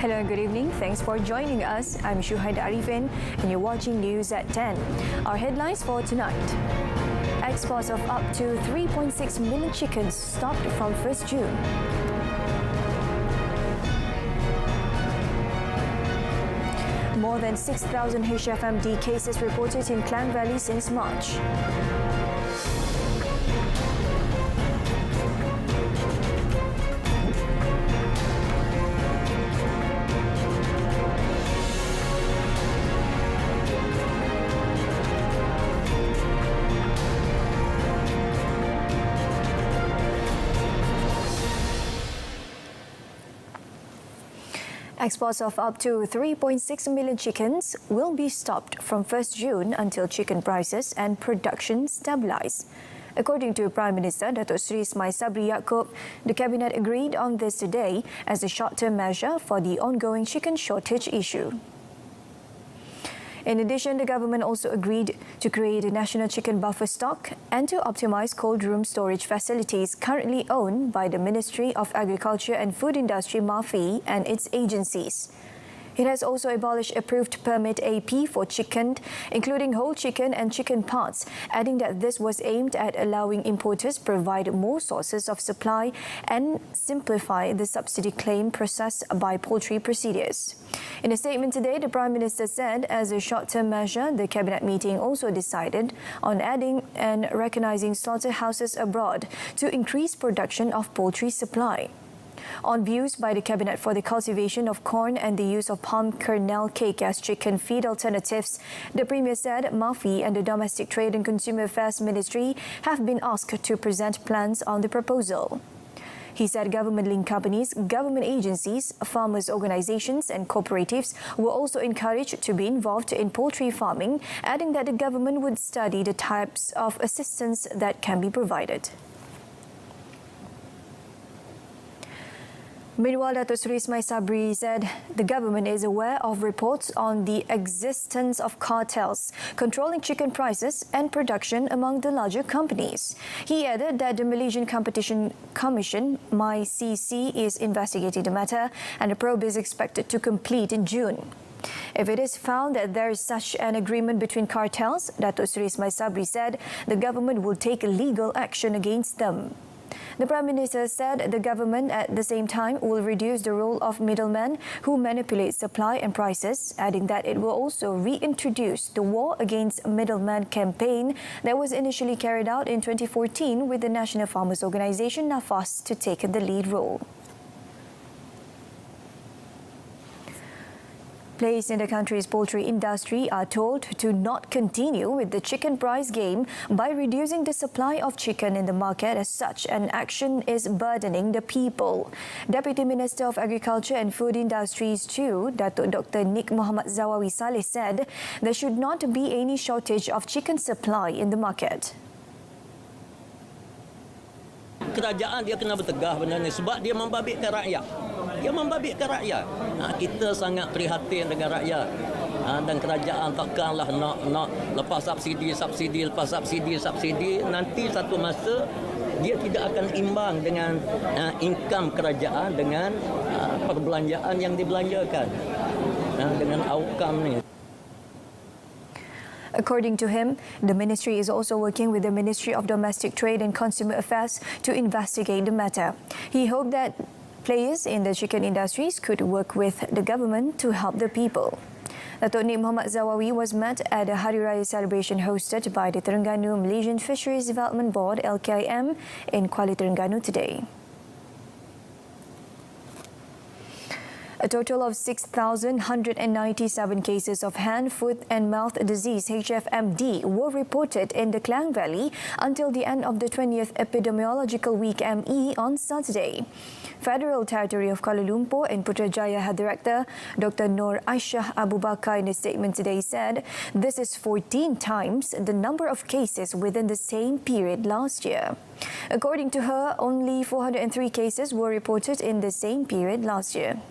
Hello and good evening. Thanks for joining us. I'm Shuhaida Arifin and you're watching News at 10. Our headlines for tonight. Exports of up to 3.6 million chickens stopped from 1st June. More than 6,000 HFMD cases reported in Klang Valley since March. Exports of up to 3.6 million chickens will be stopped from 1st June until chicken prices and production stabilise. According to Prime Minister Datuk Seri Ismail Sabri Yaakob, the Cabinet agreed on this today as a short-term measure for the ongoing chicken shortage issue. In addition, the government also agreed to create a national chicken buffer stock and to optimise cold room storage facilities currently owned by the Ministry of Agriculture and Food Industry (MAFI) and its agencies. It has also abolished approved permit AP for chicken, including whole chicken and chicken parts, adding that this was aimed at allowing importers provide more sources of supply and simplify the subsidy claim process by poultry procedures. In a statement today, the Prime Minister said, as a short-term measure, the Cabinet meeting also decided on adding and recognising slaughterhouses abroad to increase production of poultry supply. On views by the Cabinet for the cultivation of corn and the use of palm kernel cake as chicken feed alternatives, the Premier said MAFI and the Domestic Trade and Consumer Affairs Ministry have been asked to present plans on the proposal. He said government-linked companies, government agencies, farmers' organisations and cooperatives were also encouraged to be involved in poultry farming, adding that the government would study the types of assistance that can be provided. Meanwhile, Datuk Seri Ismail Sabri said the government is aware of reports on the existence of cartels controlling chicken prices and production among the larger companies. He added that the Malaysian Competition Commission, MyCC, is investigating the matter and the probe is expected to complete in June. If it is found that there is such an agreement between cartels, Datuk Seri Ismail Sabri said the government will take legal action against them. The Prime Minister said the government at the same time will reduce the role of middlemen who manipulate supply and prices, adding that it will also reintroduce the War Against Middlemen campaign that was initially carried out in 2014 with the National Farmers Organisation NAFAS to take the lead role. Players in the country's poultry industry are told to not continue with the chicken price game by reducing the supply of chicken in the market, as such an action is burdening the people. Deputy Minister of Agriculture and Food Industries too, Datuk Dr. Nik Muhammad Zawawi Saleh said there should not be any shortage of chicken supply in the market. Kerajaan dia kena bertegah benda ni sebab dia membabitkan rakyat. Dia membabitkan rakyat. Kita sangat prihatin dengan rakyat. Dan kerajaan takkanlah nak lepas subsidi, lepas subsidi, nanti satu masa dia tidak akan imbang dengan income kerajaan dengan perbelanjaan yang dibelanjakan. Dengan outcome ni. According to him, the ministry is also working with the Ministry of Domestic Trade and Consumer Affairs to investigate the matter. He hoped that players in the chicken industries could work with the government to help the people. Datuk Nik Muhammad Zawawi was met at a Hari Raya celebration hosted by the Terengganu Malaysian Fisheries Development Board (LKIM) in Kuala Terengganu today. A total of 6,197 cases of hand, foot and mouth disease HFMD were reported in the Klang Valley until the end of the 20th Epidemiological Week ME on Saturday. Federal Territory of Kuala Lumpur and Putrajaya Health Director Dr. Nur Aisyah Abu Bakar in a statement today said this is 14 times the number of cases within the same period last year. According to her, only 403 cases were reported in the same period last year.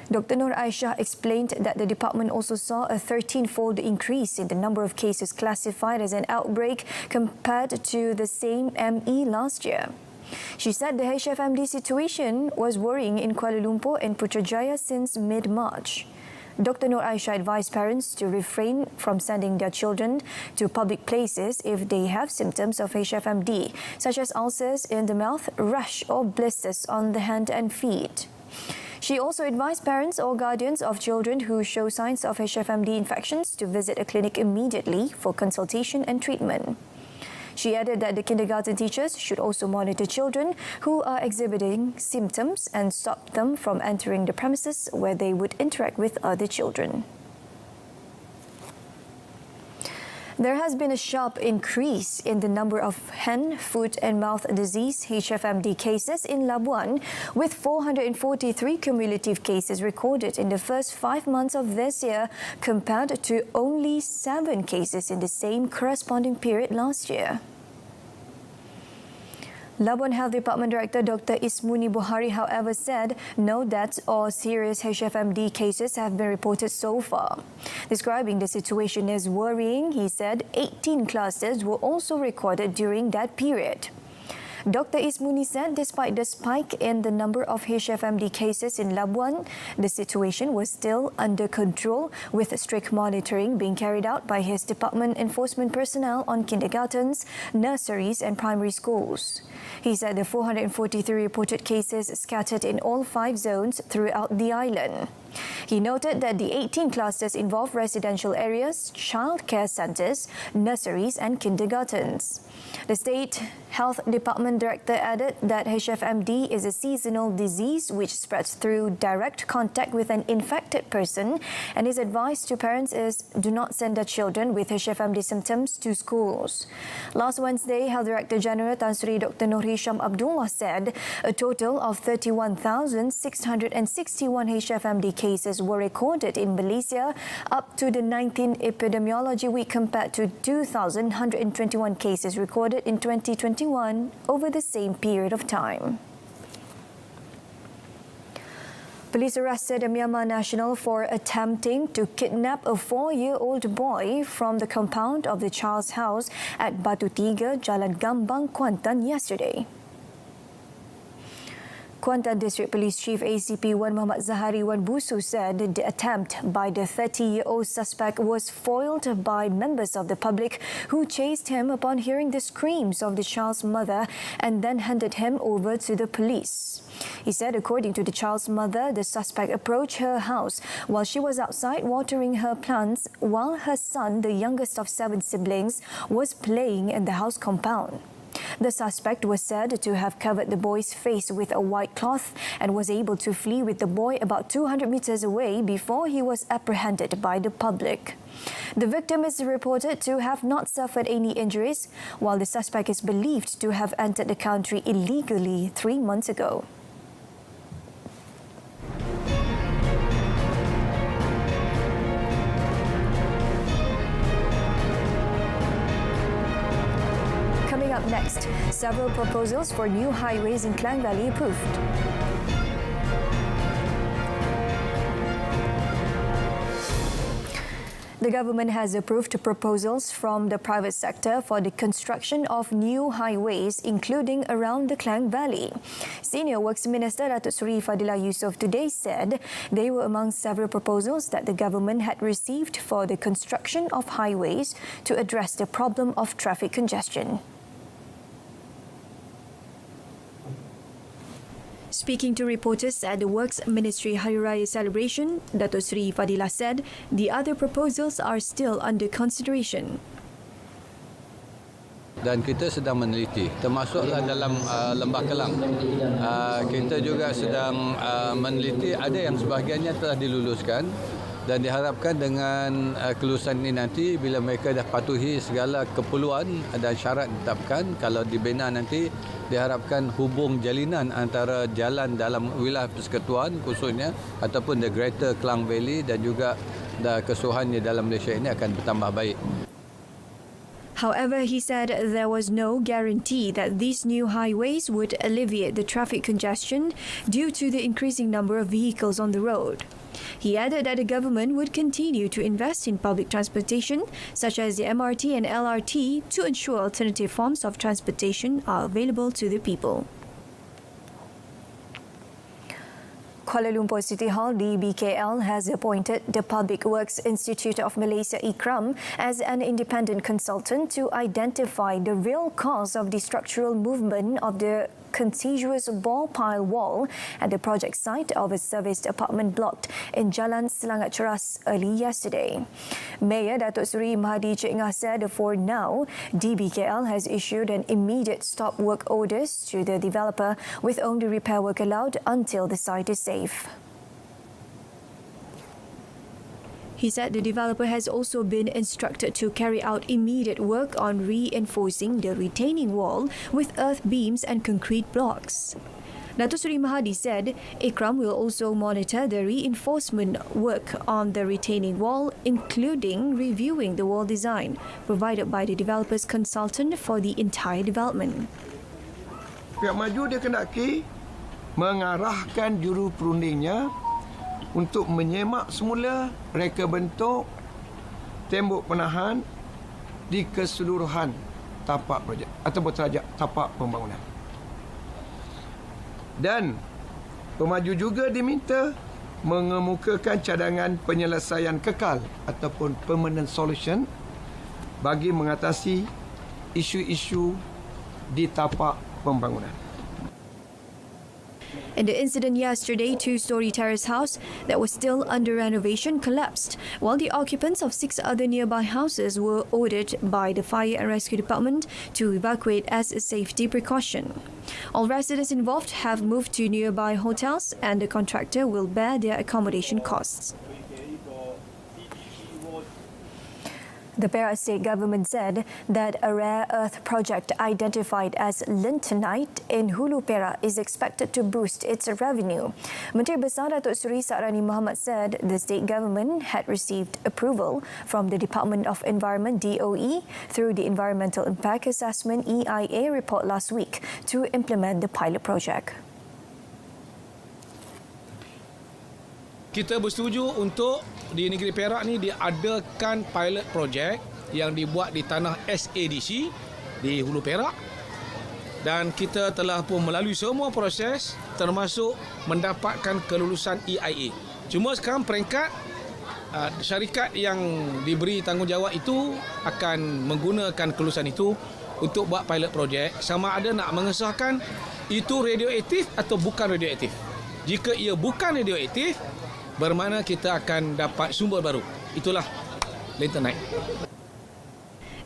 Dr. Nur Aisyah explained that the department also saw a 13-fold increase in the number of cases classified as an outbreak compared to the same ME last year. She said the HFMD situation was worrying in Kuala Lumpur and Putrajaya since mid-March. Dr. Nur Aisha advised parents to refrain from sending their children to public places if they have symptoms of HFMD, such as ulcers in the mouth, rash or blisters on the hand and feet. She also advised parents or guardians of children who show signs of HFMD infections to visit a clinic immediately for consultation and treatment. She added that the kindergarten teachers should also monitor children who are exhibiting symptoms and stop them from entering the premises where they would interact with other children. There has been a sharp increase in the number of hand, foot and mouth disease HFMD cases in Labuan, with 443 cumulative cases recorded in the first 5 months of this year compared to only 7 cases in the same corresponding period last year. Labuan Health Department Director Dr. Ismuni Buhari, however, said no deaths or serious HFMD cases have been reported so far. Describing the situation as worrying, he said 18 clusters were also recorded during that period. Dr. Ismuni said despite the spike in the number of HFMD cases in Labuan, the situation was still under control, with strict monitoring being carried out by his department enforcement personnel on kindergartens, nurseries and primary schools. He said the 443 reported cases scattered in all 5 zones throughout the island. He noted that the 18 clusters involve residential areas, childcare centres, nurseries and kindergartens. The State Health Department Director added that HFMD is a seasonal disease which spreads through direct contact with an infected person, and his advice to parents is do not send their children with HFMD symptoms to schools. Last Wednesday, Health Director General Tan Sri Dr. Nur Hisham Abdullah said a total of 31,661 HFMD cases were recorded in Malaysia up to the 19th epidemiology week compared to 2,121 cases recorded in 2021 over the same period of time. Police arrested a Myanmar national for attempting to kidnap a 4-year-old boy from the compound of the child's house at Batu Tiga, Jalan Gambang, Kuantan yesterday. Kuantan District Police Chief ACP Wan Muhammad Zahari Wan Busu said the attempt by the 30-year-old suspect was foiled by members of the public who chased him upon hearing the screams of the child's mother and then handed him over to the police. He said according to the child's mother, the suspect approached her house while she was outside watering her plants while her son, the youngest of 7 siblings, was playing in the house compound. The suspect was said to have covered the boy's face with a white cloth and was able to flee with the boy about 200 meters away before he was apprehended by the public. The victim is reported to have not suffered any injuries, while the suspect is believed to have entered the country illegally 3 months ago. Up next, several proposals for new highways in Klang Valley approved. The government has approved proposals from the private sector for the construction of new highways, including around the Klang Valley. Senior Works Minister Datuk Seri Fadilah Yusof today said they were among several proposals that the government had received for the construction of highways to address the problem of traffic congestion. Speaking to reporters at the Works Ministry Hari Raya celebration, Datuk Seri Fadilah said the other proposals are still under consideration. Dan kita sedang meneliti, termasuklah dalam Lembah Kelang. Kita juga sedang meneliti, ada yang sebahagiannya telah diluluskan dan diharapkan dengan kelulusan ini nanti bila mereka dah patuhi segala keperluan dan syarat ditetapkan, kalau dibina nanti diharapkan hubung jalinan antara jalan dalam wilayah persekutuan khususnya ataupun the Greater Klang Valley dan juga keseluruhannya dalam Malaysia ini akan bertambah baik. However, he said there was no guarantee that these new highways would alleviate the traffic congestion due to the increasing number of vehicles on the road. He added that the government would continue to invest in public transportation, such as the MRT and LRT, to ensure alternative forms of transportation are available to the people. Kuala Lumpur City Hall, DBKL, has appointed the Public Works Institute of Malaysia (IKRAM) as an independent consultant to identify the real cause of the structural movement of the contiguous ball pile wall at the project site of a serviced apartment block in Jalan Selangat Ceras early yesterday. Mayor Datuk Seri Mahadi Cik Ngah said for now, DBKL has issued an immediate stop work orders to the developer with only repair work allowed until the site is safe. He said the developer has also been instructed to carry out immediate work on reinforcing the retaining wall with earth beams and concrete blocks. Datuk Seri Mahadi said IKRAM will also monitor the reinforcement work on the retaining wall, including reviewing the wall design provided by the developer's consultant for the entire development. Pihak maju dia kendaki mengarahkan juru perundingnya untuk menyemak semula reka bentuk tembok penahan di keseluruhan tapak projek ataupun terajak tapak pembangunan. Dan pemaju juga diminta mengemukakan cadangan penyelesaian kekal ataupun permanent solution bagi mengatasi isu-isu di tapak pembangunan. In the incident yesterday, two-storey terrace house that was still under renovation collapsed, while the occupants of 6 other nearby houses were ordered by the Fire and Rescue Department to evacuate as a safety precaution. All residents involved have moved to nearby hotels and the contractor will bear their accommodation costs. The Perak State Government said that a rare earth project identified as lintonite in Hulu Perak is expected to boost its revenue. Menteri Besar Datuk Seri Sakrani Mohamad said the state government had received approval from the Department of Environment (DOE) through the Environmental Impact Assessment (EIA) report last week to implement the pilot project. Kita bersetuju untuk di negeri Perak ni diadakan pilot project yang dibuat di tanah SADC di Hulu Perak dan kita telah pun melalui semua proses termasuk mendapatkan kelulusan EIA. Cuma sekarang peringkat syarikat yang diberi tanggungjawab itu akan menggunakan kelulusan itu untuk buat pilot project sama ada nak mengesahkan itu radioaktif atau bukan radioaktif. Jika ia bukan radioaktif, bermakna kita akan dapat sumber baru. Itulah lintonite.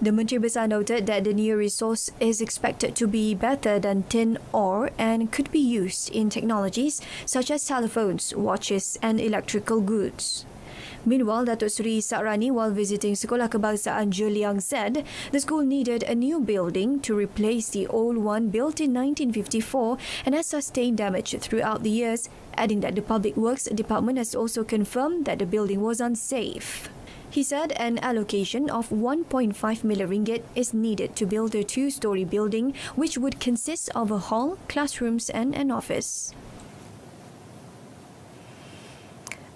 The Menteri Besar noted that the new resource is expected to be better than tin ore and could be used in technologies such as telephones, watches and electrical goods. Meanwhile, Datuk Seri Sakrani, while visiting Sekolah Kebangsaan Juliang, said the school needed a new building to replace the old one built in 1954 and has sustained damage throughout the years, adding that the Public Works Department has also confirmed that the building was unsafe. He said an allocation of 1.5 million ringgit is needed to build a 2-storey building which would consist of a hall, classrooms and an office.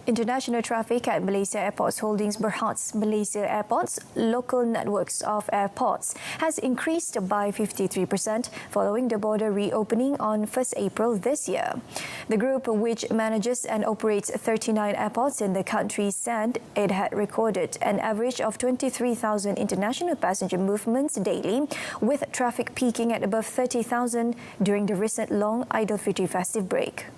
International traffic at Malaysia Airports Holdings Berhad's Malaysia Airports local networks of airports has increased by 53% following the border reopening on 1st April this year. The group, which manages and operates 39 airports in the country, said it had recorded an average of 23,000 international passenger movements daily, with traffic peaking at above 30,000 during the recent long Aidilfitri festive break.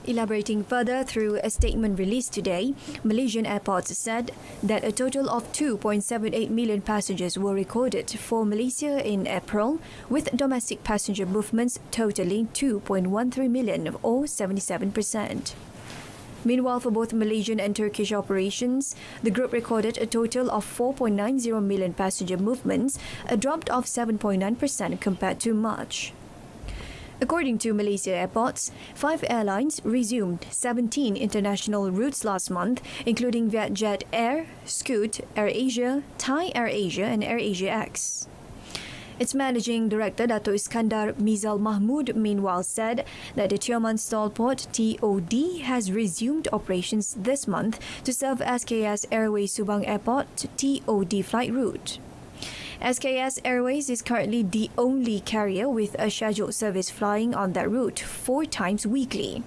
Elaborating further through a statement released today, Malaysian airports said that a total of 2.78 million passengers were recorded for Malaysia in April, with domestic passenger movements totaling 2.13 million or 77%. Meanwhile, for both Malaysian and Turkish operations, the group recorded a total of 4.90 million passenger movements, a drop of 7.9% compared to March. According to Malaysia Airports, 5 airlines resumed 17 international routes last month, including Vietjet Air, Scoot, AirAsia, Thai AirAsia and AirAsia X. Its managing director, Dato' Iskandar Mizal Mahmud, meanwhile said that the Tioman Stallport TOD has resumed operations this month to serve SKS Airways Subang Airport TOD flight route. SKS Airways is currently the only carrier with a scheduled service flying on that route 4 times weekly.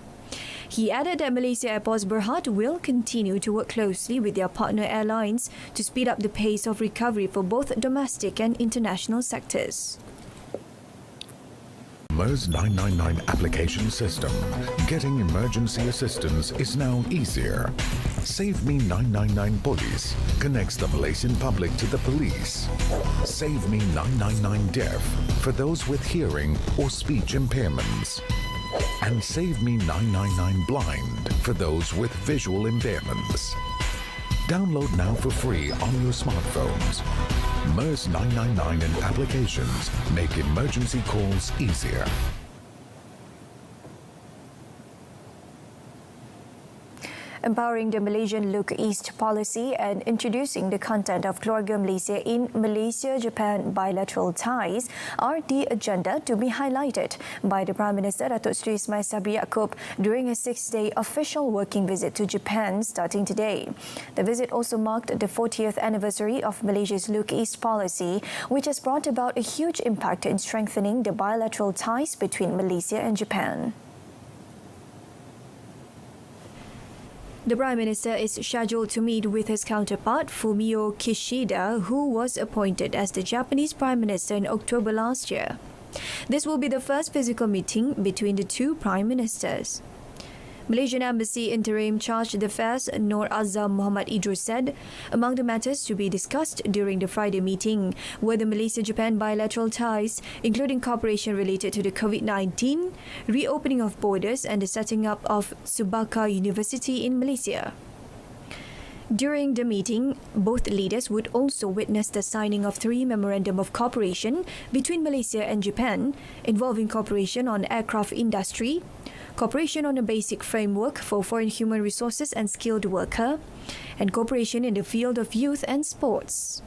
He added that Malaysia Airports Berhad will continue to work closely with their partner airlines to speed up the pace of recovery for both domestic and international sectors. MERS 999 application system. Getting emergency assistance is now easier. Save Me 999 Police connects the Malaysian public to the police. Save Me 999 Deaf for those with hearing or speech impairments. And Save Me 999 Blind for those with visual impairments. Download now for free on your smartphones. MERS 999 and applications make emergency calls easier. Empowering the Malaysian Look East policy and introducing the content of Keluarga Malaysia in Malaysia-Japan bilateral ties are the agenda to be highlighted by the Prime Minister Datuk Seri Ismail Sabri Yaakob during a 6-day official working visit to Japan starting today. The visit also marked the 40th anniversary of Malaysia's Look East policy, which has brought about a huge impact in strengthening the bilateral ties between Malaysia and Japan. The Prime Minister is scheduled to meet with his counterpart Fumio Kishida, who was appointed as the Japanese Prime Minister in October last year. This will be the first physical meeting between the two Prime Ministers. Malaysian Embassy Interim Charge d'Affaires Nur Azam Muhammad Idrus said, among the matters to be discussed during the Friday meeting were the Malaysia-Japan bilateral ties, including cooperation related to the COVID-19, reopening of borders and the setting up of Subaka University in Malaysia. During the meeting, both leaders would also witness the signing of 3 memorandum of cooperation between Malaysia and Japan, involving cooperation on aircraft industry, cooperation on a basic framework for foreign human resources and skilled worker, and cooperation in the field of youth and sports.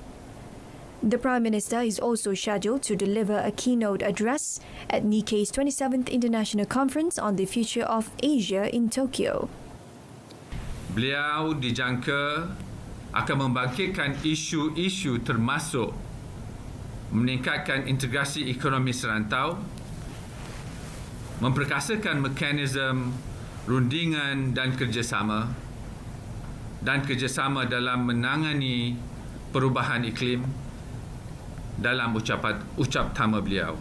The Prime Minister is also scheduled to deliver a keynote address at Nikkei's 27th International Conference on the Future of Asia in Tokyo. Beliau dijangka akan membangkitkan isu-isu termasuk meningkatkan integrasi ekonomi serantau, memperkasakan mekanisme rundingan dan kerjasama dalam menangani perubahan iklim dalam ucap tama beliau.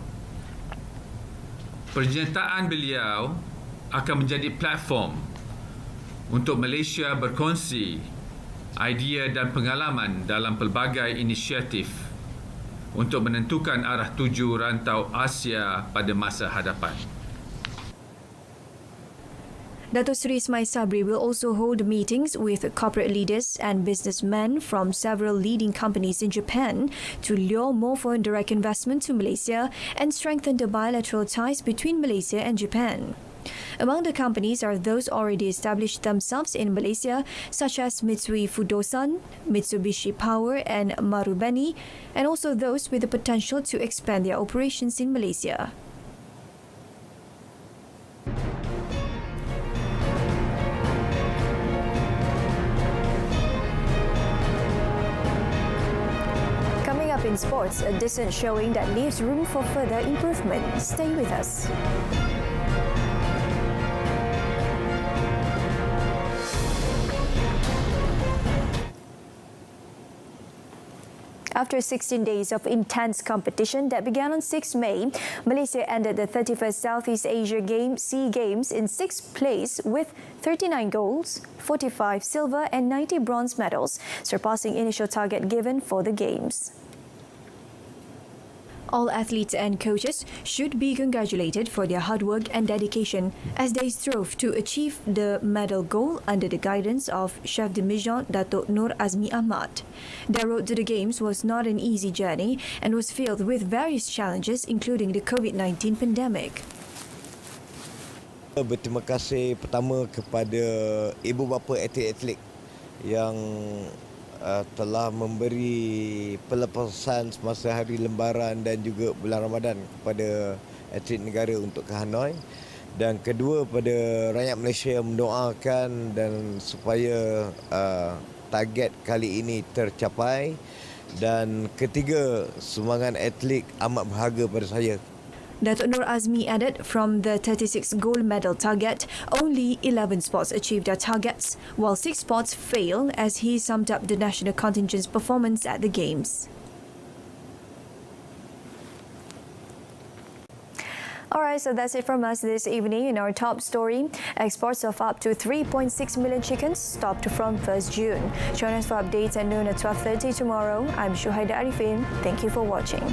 Penyertaan beliau akan menjadi platform untuk Malaysia berkongsi idea dan pengalaman dalam pelbagai inisiatif untuk menentukan arah tuju rantau Asia pada masa hadapan. Datuk Seri Ismail Sabri will also hold meetings with corporate leaders and businessmen from several leading companies in Japan to lure more foreign direct investment to Malaysia and strengthen the bilateral ties between Malaysia and Japan. Among the companies are those already established themselves in Malaysia, such as Mitsui Fudosan, Mitsubishi Power and Marubeni, and also those with the potential to expand their operations in Malaysia. Coming up in sports, a decent showing that leaves room for further improvement. Stay with us. After 16 days of intense competition that began on 6 May, Malaysia ended the 31st Southeast Asia SEA Games in 6th place with 39 golds, 45 silver and 90 bronze medals, surpassing initial target given for the Games. All athletes and coaches should be congratulated for their hard work and dedication as they strove to achieve the medal goal under the guidance of Chef de Mission Datuk Nur Azmi Ahmad. Their road to the Games was not an easy journey and was filled with various challenges including the COVID-19 pandemic. Berterima kasih pertama kepada ibu bapa atlet-atlet yang telah memberi pelepasan semasa hari lembaran dan juga bulan Ramadan kepada atlet negara untuk ke Hanoi. Dan kedua, pada rakyat Malaysia yang mendoakan dan supaya target kali ini tercapai. Dan ketiga, sumbangan atlet amat berharga pada saya. Datuk Nur Azmi added, from the 36 gold medal target, only 11 sports achieved their targets, while 6 sports failed, as he summed up the national contingent's performance at the Games. Alright, so that's it from us this evening in our top story. Exports of up to 3.6 million chickens stopped from 1st June. Join us for updates at noon at 12:30 tomorrow. I'm Shuhaida Arifin. Thank you for watching.